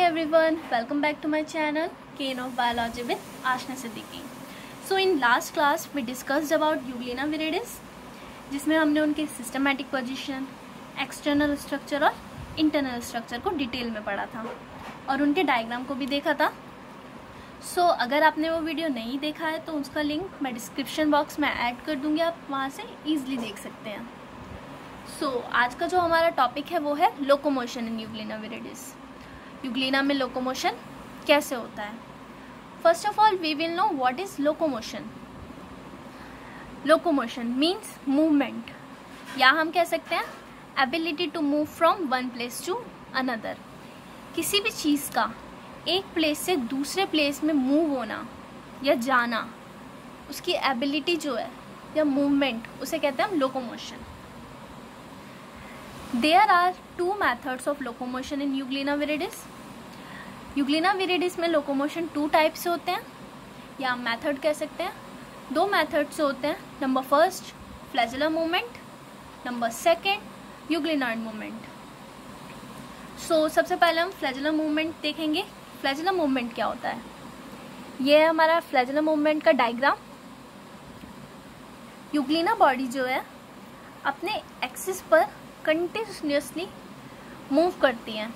everyone, welcome back to my channel Kane of Biology with Ashna Siddiqui. So in last class we discussed about Euglena viridis, जिसमें हमने उनके systematic position, external structure और internal structure को detail में पढ़ा था और उनके डायग्राम को भी देखा था. सो अगर आपने वो वीडियो नहीं देखा है तो उसका लिंक मैं डिस्क्रिप्शन बॉक्स में ऐड कर दूंगी, आप वहाँ से ईजिली देख सकते हैं. सो आज का जो हमारा टॉपिक है वो है locomotion in euglena viridis. Euglena में लोकोमोशन कैसे होता है. First of all we will know what is locomotion. Locomotion means movement, या हम कह सकते हैं ability to move from one place to another. किसी भी चीज़ का एक प्लेस से दूसरे प्लेस में मूव होना या जाना, उसकी एबिलिटी जो है या मूवमेंट, उसे कहते हैं हम locomotion. There are two methods of locomotion in Euglena viridis. Euglena viridis में लोकोमोशन 2 टाइप से होते हैं, या हम मेथड कह सकते हैं. 2 मेथड से होते हैं. Number first flagellar movement, number second euglenoid movement. So सबसे पहले हम फ्लैजेलर मूवमेंट देखेंगे. फ्लैजेलर मूवमेंट क्या होता है. ये है हमारा फ्लैजेलर मूवमेंट का डायग्राम. यूग्लिना बॉडी जो है अपने एक्सिस पर कंटिन्यूसली मूव करती है,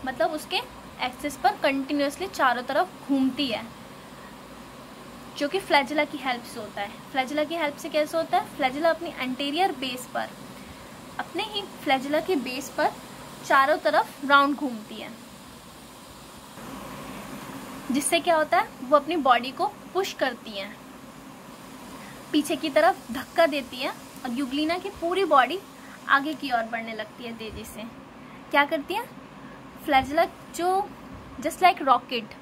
मतलब उसके एक्सिस पर कंटिन्यूसली चारों तरफ घूमती है, जो कि फ्लैजेला की हेल्प से होता है. फ्लैजेला की हेल्प से कैसे होता है. फ्लैजेला अपनी एंटीरियर बेस पर, अपने ही फ्लैजेला के बेस पर चारों तरफ राउंड घूमती है, जिससे क्या होता है वो अपनी बॉडी को पुश करती है, पीछे की तरफ धक्का देती है और यूग्लिना की पूरी बॉडी आगे की ओर बढ़ने लगती है तेजी से. क्या करती है फ्लैजेला, जो just like rocket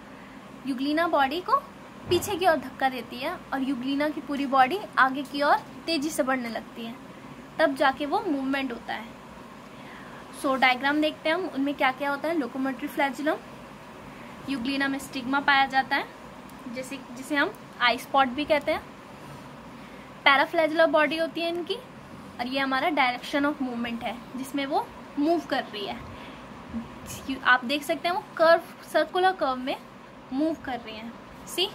Euglena body को पीछे की ओर धक्का देती है और यूग्लिना की पूरी बॉडी आगे की ओर तेजी से बढ़ने लगती है, तब जाके वो मूवमेंट होता है. सो डायग्राम देखते हैं हम, उनमें क्या क्या होता है. लोकोमोटरी फ्लैजेलम, यूग्लिना में स्टिग्मा पाया जाता है, जिसे हम आई स्पॉट भी कहते हैं. पैराफ्लैजेलर बॉडी होती है इनकी, और ये हमारा डायरेक्शन ऑफ मूवमेंट है, जिसमें वो मूव कर रही है. आप देख सकते हैं वो कर्व, सर्कुलर कर्व में मूव कर रही हैं. सी.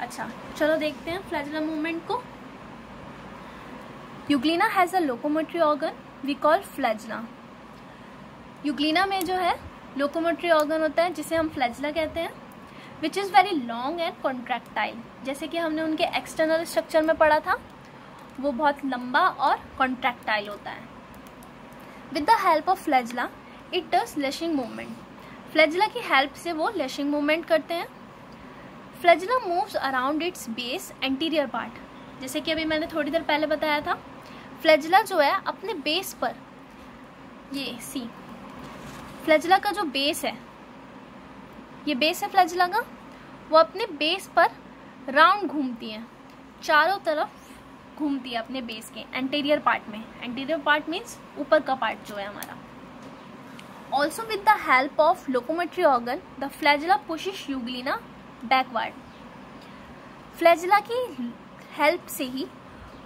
अच्छा, चलो देखते हैं फ्लैजेलर मूवमेंट को. Euglena has a locomotory organ we call flagella. Euglena में जो है लोकोमोटरी ऑर्गन होता है, जिसे हम फ्लैजेला कहते हैं, which is very long and contractile. जैसे कि हमने उनके एक्सटर्नल स्ट्रक्चर में पढ़ा था, वो बहुत लंबा और कॉन्ट्रैक्टाइल होता है. With the help of flagella it does lashing movement. Flagella की हेल्प से वो लैशिंग मूवमेंट करते हैं. Flagella moves around its base anterior part. जैसे कि अभी मैंने थोड़ी देर पहले बताया था, फ्लैजेला जो है अपने बेस पर, ये सी फ्लैजेला का जो बेस है, ये बेस है फ्लैजेला का, वो अपने बेस पर राउंड घूमती है, चारों तरफ घूमती है अपने बेस के एंटीरियर पार्ट में. एंटीरियर पार्ट मीन्स ऊपर का पार्ट जो है हमारा. Also with the help of locomotory organ the flagella pushes Euglena backward. Flagella की हेल्प से ही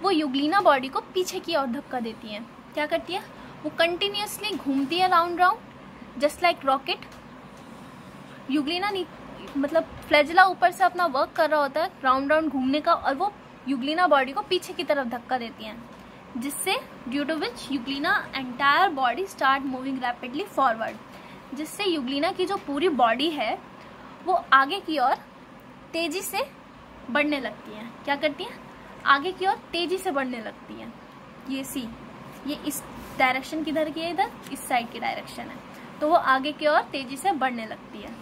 वो यूग्लिना बॉडी को पीछे की ओर धक्का देती है. क्या करती है, वो कंटिन्यूसली घूमती है round round, just like rocket. Euglena मतलब फ्लैजेला ऊपर से अपना वर्क कर रहा होता है राउंड राउंड घूमने का, और वो यूग्लिना बॉडी को पीछे की तरफ धक्का देती हैं, जिससे due to which Euglena entire body start moving rapidly forward. जिससे यूग्लिना की जो पूरी बॉडी है वो आगे की ओर तेजी से बढ़ने लगती है. क्या करती हैं, आगे की ओर तेजी से बढ़ने लगती है. ये सी, ये इस डायरेक्शन किधर की है, इधर इस साइड की डायरेक्शन है, तो वो आगे की ओर तेजी से बढ़ने लगती है.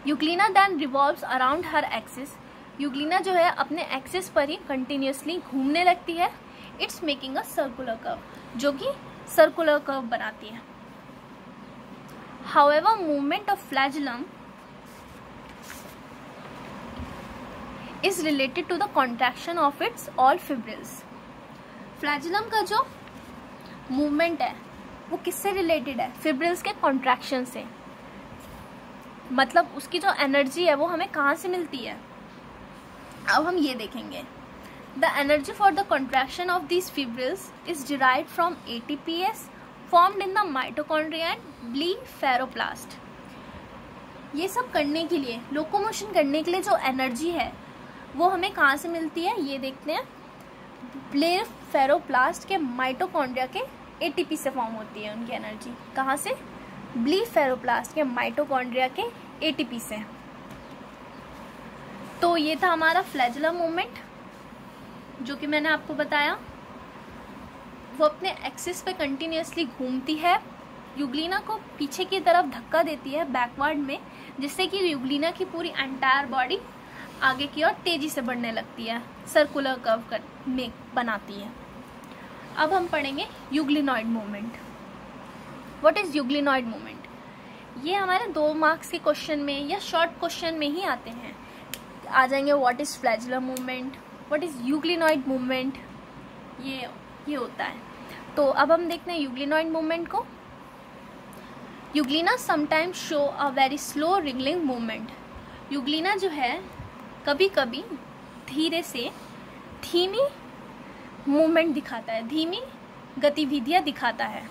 यूग्लिना देन रिवॉल्व्स अराउंड हर एक्सिस. यूग्लिना जो है अपने एक्सिस पर ही कंटिन्यूसली घूमने लगती है. It's making a circular curve, जो कि सर्कुलर कर्व बनाती है. However movement of flagellum is related to the contraction of its all fibrils. Flagellum का जो मूवमेंट है वो किससे रिलेटेड है, फिब्रिल्स के कॉन्ट्रैक्शन से. मतलब उसकी जो एनर्जी है वो हमें कहाँ से मिलती है, अब हम ये देखेंगे. The energy for the contraction of these fibrils is derived from ATPase formed in the mitochondria and blepharoplast. ये सब करने के लिए, लोकोमोशन करने के लिए जो एनर्जी है वो हमें कहाँ से मिलती है, ये देखते हैं। ब्लीफेरोप्लास्ट के माइटोकॉन्ड्रिया के एटीपी से फॉर्म होती है उनकी एनर्जी। कहाँ से? ब्लीफेरोप्लास्ट के माइटोकॉन्ड्रिया के एटीपी से। तो ये था हमारा फ्लैजेलम मूवमेंट, जो कि मैंने आपको बताया। वो अपने एक्सिस पे कंटिन्यूअसली घूमती है, यूग्लिना को पीछे की तरफ धक्का देती है बैकवर्ड में, जिससे कि यूग्लिना की पूरी एंटायर बॉडी आगे की ओर तेजी से बढ़ने लगती है, सर्कुलर कर्व में बनाती है। अब हम पढ़ेंगे euglenoid movement. What is euglenoid movement? ये हमारे 2 मार्क्स के क्वेश्चन में या शॉर्ट क्वेश्चन में ही आते हैं। आ जाएंगे what is flagellum movement, what is euglenoid movement, ये होता है। तो अब हम देखते हैं यूग्लिनॉइड मूवमेंट को। Euglena sometimes show a very slow wriggling movement. Euglena जो है कभी कभी धीरे से धीमी मूवमेंट दिखाता है, धीमी गतिविधियां दिखाता है।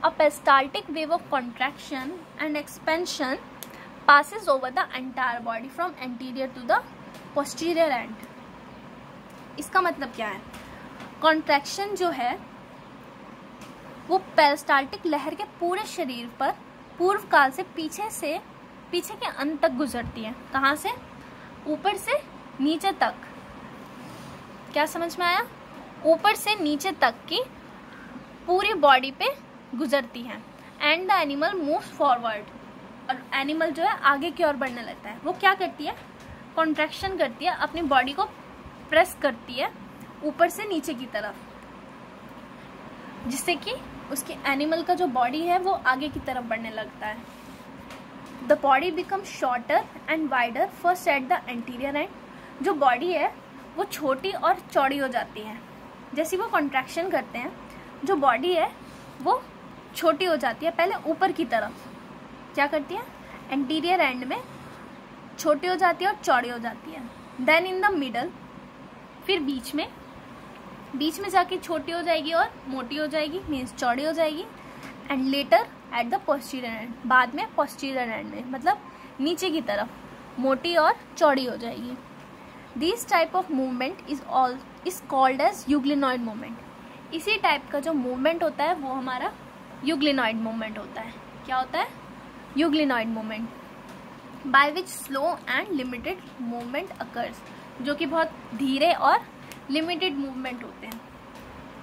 A peristaltic wave of contraction and expansion passes over the entire body from anterior to the posterior end। इसका मतलब क्या है? कॉन्ट्रैक्शन जो है वो पेरिस्टाल्टिक लहर के पूरे शरीर पर पूर्व काल से पीछे के अंत तक गुजरती है। कहाँ से? ऊपर से नीचे तक। क्या समझ में आया? ऊपर से नीचे तक की पूरी बॉडी पे गुजरती है। And the animal moves forward, और एनिमल जो है आगे की ओर बढ़ने लगता है। वो क्या करती है? कॉन्ट्रैक्शन करती है, अपनी बॉडी को प्रेस करती है ऊपर से नीचे की तरफ, जिससे कि उसके एनिमल का जो बॉडी है वो आगे की तरफ बढ़ने लगता है। The body become shorter and wider first at the anterior and. जो बॉडी है वो छोटी और चौड़ी हो जाती है। जैसे वो कॉन्ट्रैक्शन करते हैं, जो बॉडी है वो छोटी हो जाती है पहले ऊपर की तरफ। क्या करती है? एंटीरियर एंड में छोटी हो जाती है और चौड़ी हो जाती है। देन इन द मिडल, फिर बीच में जाके छोटी हो जाएगी और मोटी हो जाएगी, मीन्स चौड़ी हो जाएगी। And later at the posterior and, बाद में पोस्टीरियर एंड में, मतलब नीचे की तरफ मोटी और चौड़ी हो जाएगी। This type of movement is called as euglenoid movement. इसी टाइप का जो मूवमेंट होता है वो हमारा यूग्लिनॉइड मूवमेंट होता है। क्या होता है? Euglenoid movement. By which slow and limited movement occurs, जो कि बहुत धीरे और लिमिटेड मूवमेंट होते हैं।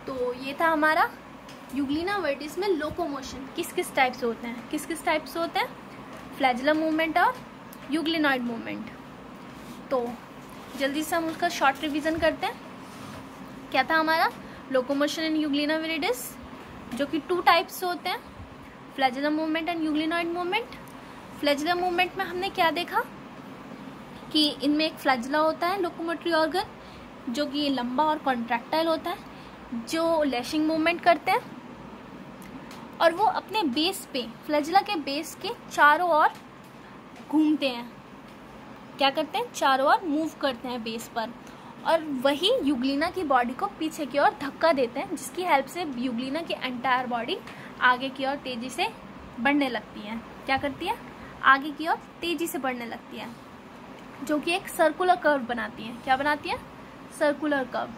तो ये था हमारा यूग्लिना वर्टिस में लोकोमोशन किस किस टाइप से होते हैं, फ्लैजेलम मूवमेंट और यूग्लिनॉइड मूवमेंट। तो जल्दी से हम उसका शॉर्ट रिवीजन करते हैं। क्या था हमारा? लोकोमोशन इन यूग्लिना विरिडिस, जो कि 2 टाइप्स से होते हैं, flagellum movement and euglenoid movement. Flagellum movement में हमने क्या देखा कि इनमें एक फ्लैजेला होता है, लोकोमोटरी ऑर्गन, जो कि लंबा और कॉन्ट्रैक्टाइल होता है, जो लैशिंग मूवमेंट करते हैं, और वो अपने बेस पे, फ्लैजेला के बेस के चारों ओर घूमते हैं। क्या करते हैं? चारों ओर मूव करते हैं बेस पर, और वही यूग्लिना की बॉडी को पीछे की ओर धक्का देते हैं, जिसकी हेल्प से यूग्लिना की एंटायर बॉडी आगे की ओर तेजी से बढ़ने लगती है। क्या करती है? आगे की ओर तेजी से बढ़ने लगती है, जो कि एक सर्कुलर कर्व बनाती है। क्या बनाती है? Circular curve.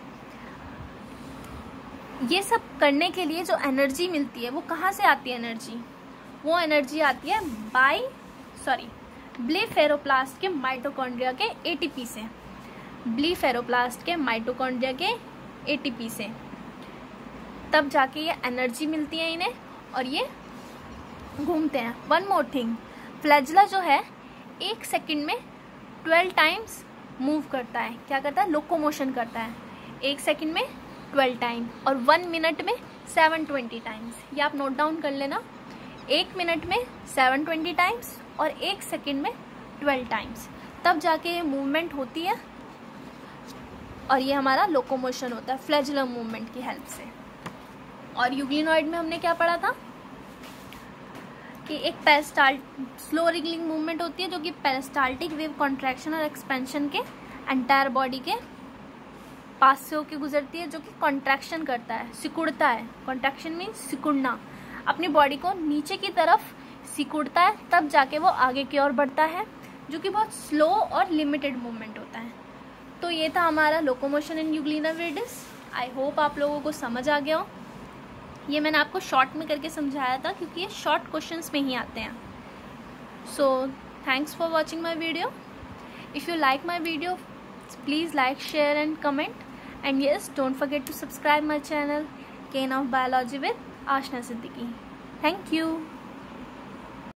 ये सब करने के लिए जो एनर्जी मिलती है वो कहाँ से आती है? वो एनर्जी आती है ब्लीफेरोप्लास्ट के माइटोकॉन्ड्रिया के एटीपी से। ब्लीफेरोप्लास्ट के माइटोकॉन्ड्रिया के एटीपी से तब जाके ये एनर्जी मिलती है इन्हें, और ये घूमते हैं। वन मोर थिंग, फ्लैजेला जो है 1 सेकंड में 12 टाइम्स मूव करता है। क्या करता है? लोकोमोशन करता है 1 सेकंड में 12 टाइम, और 1 मिनट में 720 टाइम्स। ये आप नोट डाउन कर लेना। 1 मिनट में 720 टाइम्स और 1 सेकंड में 12 टाइम्स, तब जाके ये मूवमेंट होती है, और ये हमारा लोकोमोशन होता है फ्लैजेलम मूवमेंट की हेल्प से। और यूग्लिनॉइड में हमने क्या पढ़ा था कि एक स्लो रिंगलिंग मूवमेंट होती है, जो कि पेरिस्टाल्टिक वेव कॉन्ट्रैक्शन और एक्सपेंशन के एंटायर बॉडी के पास से होके गुजरती है, जो कि कॉन्ट्रैक्शन करता है, सिकुड़ता है। कॉन्ट्रैक्शन मीन्स सिकुड़ना, अपनी बॉडी को नीचे की तरफ सिकुड़ता है, तब जाके वो आगे की ओर बढ़ता है, जो कि बहुत स्लो और लिमिटेड मूवमेंट होता है। तो ये था हमारा locomotion in euglena viridis. I hope आप लोगों को समझ आ गया हो। ये मैंने आपको शॉर्ट में करके समझाया था, क्योंकि ये शॉर्ट क्वेश्चंस में ही आते हैं। So thanks for watching my video. If you like my video, please like, share and comment, and yes, don't forget to subscribe my channel Cane of Biology with Ashna Siddiqui. Thank you.